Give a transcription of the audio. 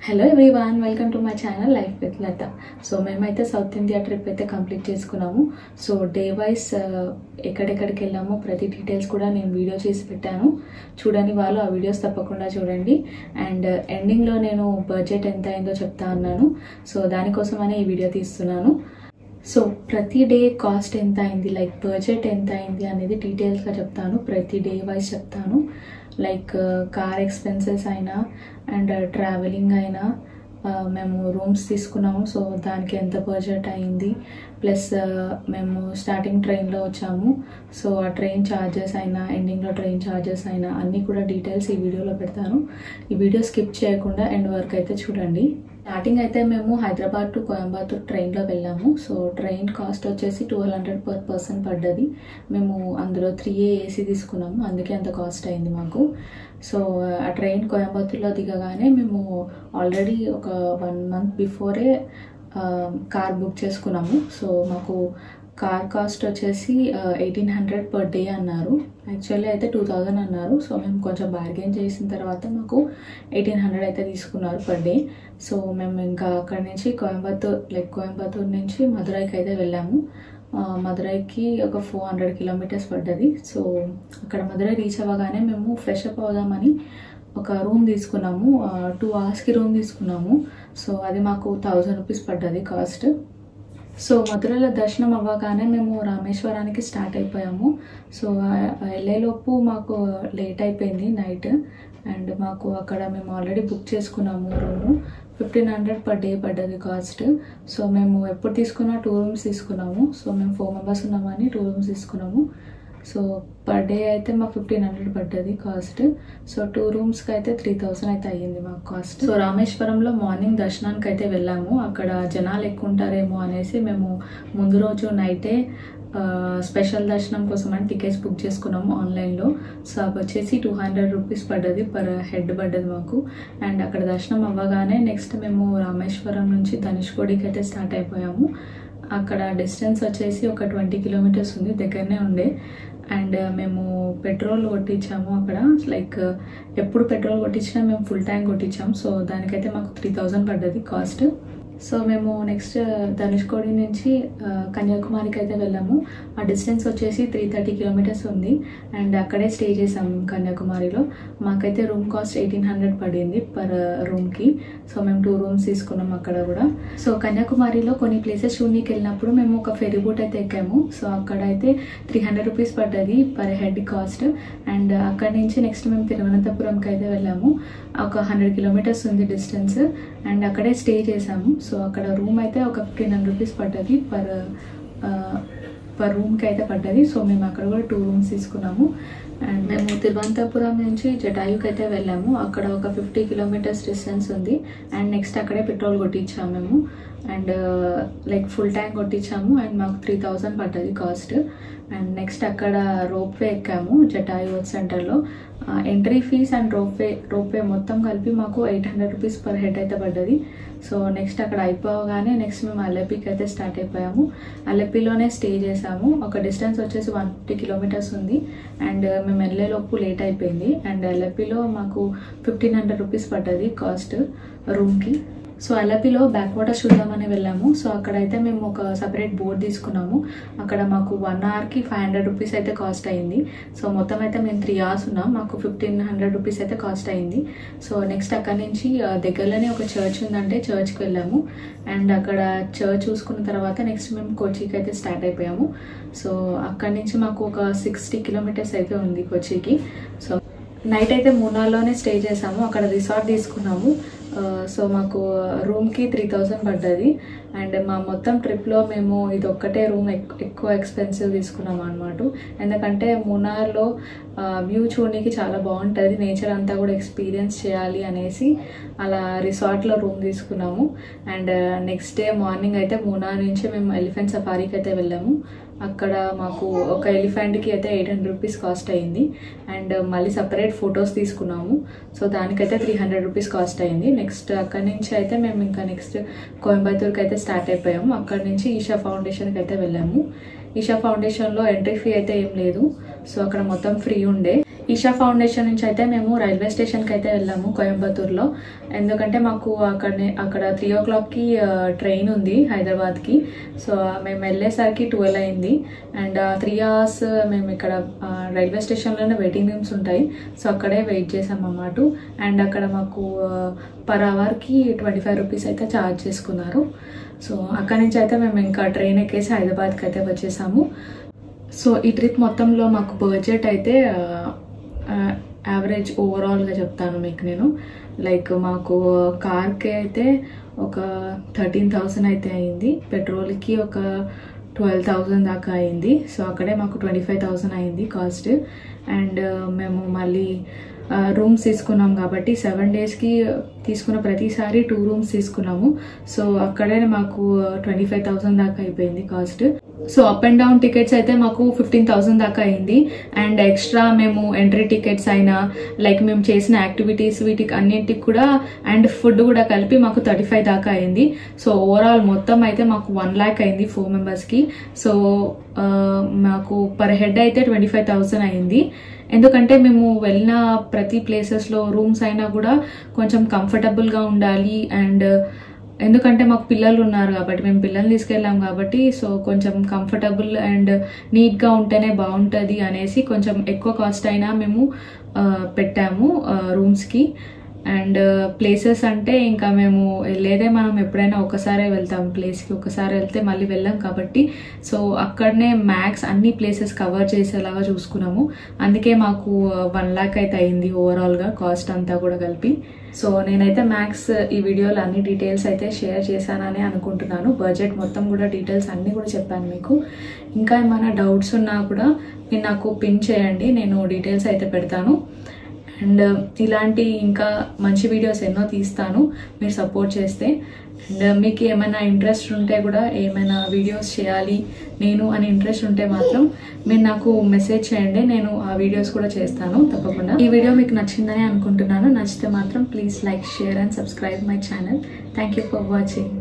Hello everyone, welcome to my channel life with Latha. So మేమైతే south India trip అయితే complete చేసుకున్నాము. So day wise ఎక్కడెక్కడికి వెళ్ళామో ప్రతి details కూడా నేను వీడియో చేసి పెట్టాను. చూడని వాళ్ళు ఆ వీడియోస్ తప్పకుండా చూడండి. అండ్ ఎండింగ్లో నేను బడ్జెట్ ఎంత అయిందో చెప్తా ఉన్నాను. సో దానికోసమనే ఈ వీడియో తీస్తున్నాను. సో ప్రతి డే కాస్ట్ ఎంత అయింది, లైక్ బడ్జెట్ ఎంత అయింది అనేది డీటెయిల్స్గా చెప్తాను. ప్రతి డే వైజ్ చెప్తాను. లైక్ కార్ ఎక్స్పెన్సెస్ అయినా అండ్ ట్రావెలింగ్ అయినా మేము రూమ్స్ తీసుకున్నాము. సో దానికి ఎంత బడ్జెట్ అయింది, ప్లస్ మేము స్టార్టింగ్ ట్రైన్లో వచ్చాము. సో ఆ ట్రైన్ ఛార్జెస్ అయినా ఎండింగ్లో ట్రైన్ ఛార్జెస్ అయినా అన్నీ కూడా డీటెయిల్స్ ఈ వీడియోలో పెడతాను. ఈ వీడియో స్కిప్ చేయకుండా ఎండ్ వరకు అయితే చూడండి. స్టార్టింగ్ అయితే మేము హైదరాబాద్ టు కోయంబత్తూర్ ట్రైన్లో వెళ్ళాము. సో ట్రైన్ కాస్ట్ వచ్చేసి 1200 per person పడ్డది. మేము అందులో 3A AC తీసుకున్నాము, అందుకే అంత కాస్ట్ అయింది మాకు. సో ఆ ట్రైన్ కోయంబత్తూర్లో దిగగానే మేము ఆల్రెడీ ఒక 1 month బిఫోరే కార్ బుక్ చేసుకున్నాము. సో మాకు కార్ కాస్ట్ వచ్చేసి 1800 per day అన్నారు. యాక్చువల్లీ అయితే 2000 అన్నారు. సో మేము కొంచెం బార్గెన్ చేసిన తర్వాత మాకు 1800 అయితే తీసుకున్నారు పర్ డే. సో మేము ఇంకా అక్కడి నుంచి కోయంబత్తూర్ నుంచి మదురైకి అయితే వెళ్ళాము. మదురైకి ఒక 400 kilometers పడ్డది. సో అక్కడ మదురై రీచ్ అవ్వగానే మేము ఫ్రెష్ అప్ అవుదామని ఒక రూమ్ తీసుకున్నాము. 2 hours రూమ్ తీసుకున్నాము. సో అది మాకు 1000 rupees పడ్డది కాస్ట్. సో మధురైలో దర్శనం అవ్వగానే మేము రామేశ్వరానికి స్టార్ట్ అయిపోయాము. సో వెళ్ళేలోపు మాకు లేట్ అయిపోయింది నైట్. అండ్ మాకు అక్కడ మేము ఆల్రెడీ బుక్ చేసుకున్నాము రూము. 1500 per day పడ్డది కాస్ట్. సో మేము ఎప్పుడు తీసుకున్నా 2 rooms తీసుకున్నాము. సో మేము 4 members ఉన్నామని 2 rooms తీసుకున్నాము. సో పర్ డే అయితే మాకు 1500 పడ్డది కాస్ట్. సో 2 rooms అయితే 3000 అయితే అయ్యింది మాకు కాస్ట్. సో రామేశ్వరంలో మార్నింగ్ దర్శనానికి అయితే వెళ్ళాము. అక్కడ జనాలు ఎక్కువ ఉంటారేమో అనేసి మేము ముందు రోజు నైటే స్పెషల్ దర్శనం కోసం అని టికెట్స్ బుక్ చేసుకున్నాము ఆన్లైన్లో. సో అవి వచ్చేసి 200 rupees పడ్డది పర్ హెడ్ పడ్డది మాకు. అండ్ అక్కడ దర్శనం అవ్వగానే నెక్స్ట్ మేము రామేశ్వరం నుంచి ధనుష్కోడికి అయితే స్టార్ట్ అయిపోయాము. అక్కడ డిస్టెన్స్ వచ్చేసి ఒక 20 kilometers ఉంది, దగ్గరనే ఉండే. అండ్ మేము పెట్రోల్ కొట్టించాము అక్కడ. లైక్ ఎప్పుడు పెట్రోల్ కొట్టించినా మేము ఫుల్ ట్యాంక్ కొట్టించాము. సో దానికైతే మాకు 3000 పడ్డది కాస్ట్. సో మేము నెక్స్ట్ ధనుష్కోడి నుంచి కన్యాకుమారికి అయితే వెళ్ళాము. ఆ డిస్టెన్స్ వచ్చేసి 330 kilometers ఉంది. అండ్ అక్కడే స్టే చేసాము కన్యాకుమారిలో. మాకైతే రూమ్ కాస్ట్ 1800 పడింది పర్ రూమ్కి. సో మేము 2 rooms తీసుకున్నాము అక్కడ కూడా. సో కన్యాకుమారిలో కొన్ని ప్లేసెస్ చూడడానికి వెళ్ళినప్పుడు మేము ఒక ఫెరీ బోట్ అయితే ఎక్కాము. సో అక్కడ అయితే 300 rupees పడ్డది పర్ హెడ్ కాస్ట్. అండ్ అక్కడ నుంచి నెక్స్ట్ మేము తిరువనంతపురంకి అయితే వెళ్ళాము. ఒక 100 kilometers ఉంది డిస్టెన్స్. అండ్ అక్కడే స్టే చేసాము. సో అక్కడ రూమ్ అయితే ఒక 1500 rupees పడ్డది పర్ రూమ్కి అయితే పడ్డది. సో మేము అక్కడ కూడా 2 rooms తీసుకున్నాము. అండ్ మేము తిరువనంతపురం నుంచి జటాయుకి అయితే వెళ్ళాము. అక్కడ ఒక 50 kilometers డిస్టెన్స్ ఉంది. అండ్ నెక్స్ట్ అక్కడే పెట్రోల్ కొట్టించాము మేము. అండ్ లైక్ ఫుల్ ట్యాంక్ కొట్టించాము. అండ్ మాకు 3000 పడ్డది కాస్ట్. అండ్ నెక్స్ట్ అక్కడ రోప్వే ఎక్కాము జటాయు సెంటర్లో. ఎంట్రీ ఫీజ్ అండ్ రోప్వే మొత్తం కలిపి మాకు 800 rupees పర్ హెడ్ అయితే పడ్డది. సో నెక్స్ట్ అక్కడ అయిపోగానే నెక్స్ట్ మేము అల్లెపికి అయితే స్టార్ట్ అయిపోయాము. అల్లెపిలోనే స్టే చేసాము. ఒక డిస్టెన్స్ వచ్చేసి 150 kilometers ఉంది. అండ్ మేము వెళ్ళేలోపు లేట్ అయిపోయింది. అండ్ అల్లెపిలో మాకు 1500 rupees పడ్డది కాస్ట్ రూమ్కి. సో అల్లెపిలో బ్యాక్ వాటర్స్ చూద్దామని వెళ్ళాము. సో అక్కడైతే మేము ఒక సపరేట్ బోట్ తీసుకున్నాము. అక్కడ మాకు 1 hourకి 500 rupees అయితే కాస్ట్ అయింది. సో మొత్తం అయితే మేము 3 hours ఉన్నాం. మాకు 1500 rupees అయితే కాస్ట్ అయింది. సో నెక్స్ట్ అక్కడ నుంచి దగ్గరలోనే ఒక చర్చ్ ఉందంటే చర్చ్కి వెళ్ళాము. అండ్ అక్కడ చర్చ్ చూసుకున్న తర్వాత నెక్స్ట్ మేము కొచ్చికి అయితే స్టార్ట్ అయిపోయాము. సో అక్కడి నుంచి మాకు ఒక 60 kilometers అయితే ఉంది కొచ్చికి. సో నైట్ అయితే మూనార్లోనే స్టే చేసాము. అక్కడ రిసార్ట్ తీసుకున్నాము. సో మాకు రూమ్కి 3000 పడ్డది. అండ్ మా మొత్తం ట్రిప్లో మేము ఇది ఒక్కటే రూమ్ ఎక్కువ ఎక్స్పెన్సివ్ తీసుకున్నాము అనమాట. ఎందుకంటే మూనార్లో వ్యూ చూడడానికి చాలా బాగుంటుంది, నేచర్ అంతా కూడా ఎక్స్పీరియన్స్ చేయాలి అనేసి అలా రిసార్ట్లో రూమ్ తీసుకున్నాము. అండ్ నెక్స్ట్ డే మార్నింగ్ అయితే మూనార్ నుంచి మేము ఎలిఫెంట్ సఫారీకి అయితే వెళ్ళాము. అక్కడ మాకు ఒక ఎలిఫెంట్కి అయితే 800 rupees కాస్ట్ అయింది. అండ్ మళ్ళీ సపరేట్ ఫొటోస్ తీసుకున్నాము. సో దానికైతే 300 rupees కాస్ట్ అయింది. నెక్స్ట్ అక్కడి నుంచి అయితే మేము ఇంకా నెక్స్ట్ కోయంబత్తూర్కి అయితే స్టార్ట్ అయిపోయాము. అక్కడ నుంచి ఈషా ఫౌండేషన్కి అయితే వెళ్ళాము. ఈషా ఫౌండేషన్లో ఎంట్రీ ఫీ అయితే ఏం లేదు. సో అక్కడ మొత్తం ఫ్రీ ఉండే. ఈషా ఫౌండేషన్ నుంచి అయితే మేము రైల్వే స్టేషన్కి అయితే వెళ్ళాము కోయంబత్తూర్లో. ఎందుకంటే మాకు అక్కడ 3 o'clockకి ట్రైన్ ఉంది హైదరాబాద్కి. సో మేము వెళ్ళేసరికి 12 అయింది. అండ్ 3 hours మేము ఇక్కడ రైల్వే స్టేషన్లోనే వెయిటింగ్ రూమ్స్ ఉంటాయి. సో అక్కడే వెయిట్ చేసాం అన్నమాట. అండ్ అక్కడ మాకు per hourకి 25 rupees అయితే ఛార్జ్ చేసుకున్నారు. సో అక్కడి నుంచి అయితే మేము ఇంకా ట్రైన్ ఎక్కేసి హైదరాబాద్కి అయితే వచ్చేసాము. సో ఈ ట్రిప్ మొత్తంలో మాకు బడ్జెట్ అయితే యావరేజ్ ఓవరాల్గా చెప్తాను మీకు నేను. లైక్ మాకు కార్కి అయితే ఒక 13,000 అయితే అయింది, పెట్రోల్కి ఒక 12,000 దాకా అయింది. సో అక్కడే మాకు 25,000 అయింది కాస్ట్. అండ్ మేము మళ్ళీ రూమ్స్ తీసుకున్నాం కాబట్టి 7 daysకి తీసుకున్న ప్రతిసారి 2 rooms తీసుకున్నాము. సో అక్కడే మాకు 25,000 దాకా అయిపోయింది cost. So up and down tickets అయితే మాకు 15,000 దాకా అయింది. అండ్ ఎక్స్ట్రా మేము ఎంట్రీ టికెట్స్ అయినా లైక్ మేము చేసిన యాక్టివిటీస్ వీటికి అన్నింటికి కూడా అండ్ ఫుడ్ కూడా కలిపి మాకు 35 దాకా అయింది. సో ఓవరాల్ మొత్తం అయితే మాకు 1 lakh అయింది 4 members-కి. సో మాకు పర్ హెడ్ అయితే 25,000 అయింది. ఎందుకంటే మేము వెళ్ళిన ప్రతి ప్లేసెస్లో రూమ్స్ అయినా కూడా కొంచెం కంఫర్టబుల్గా ఉండాలి. అండ్ ఎందుకంటే మాకు పిల్లలు ఉన్నారు కాబట్టి, మేము పిల్లల్ని తీసుకెళ్ళాం కాబట్టి, సో కొంచెం కంఫర్టబుల్ అండ్ నీట్గా ఉంటేనే బాగుంటుంది అనేసి కొంచెం ఎక్కువ కాస్ట్ అయినా మేము పెట్టాము రూమ్స్కి. అండ్ ప్లేసెస్ అంటే ఇంకా మేము వెళ్ళేదే మనం ఎప్పుడైనా ఒకసారే వెళ్తాం ప్లేస్కి, ఒకసారి వెళ్తే మళ్ళీ వెళ్ళాం కాబట్టి సో అక్కడనే మ్యాక్స్ అన్ని ప్లేసెస్ కవర్ చేసేలాగా చూసుకున్నాము. అందుకే మాకు 1 lakh అయితే అయింది ఓవరాల్గా కాస్ట్ అంతా కూడా కలిపి. సో నేనైతే మ్యాక్స్ ఈ వీడియోలో అన్ని డీటెయిల్స్ అయితే షేర్ చేశానని అనుకుంటున్నాను. బడ్జెట్ మొత్తం కూడా డీటెయిల్స్ అన్నీ కూడా చెప్పాను మీకు. ఇంకా ఏమైనా డౌట్స్ ఉన్నా కూడా మీరు నాకు పిన్ చేయండి, నేను డీటెయిల్స్ అయితే పెడతాను. అండ్ ఇలాంటి ఇంకా మంచి వీడియోస్ ఎన్నో తీస్తాను మీరు సపోర్ట్ చేస్తే. అండ్ మీకు ఏమైనా ఇంట్రెస్ట్ ఉంటే కూడా, ఏమైనా వీడియోస్ చేయాలి నేను అని ఇంట్రెస్ట్ ఉంటే మాత్రం మీరు నాకు మెసేజ్ చేయండి, నేను ఆ వీడియోస్ కూడా చేస్తాను తప్పకుండా. ఈ వీడియో మీకు నచ్చిందని అనుకుంటున్నాను. నచ్చితే మాత్రం please like, share and subscribe my channel. Thank you for watching.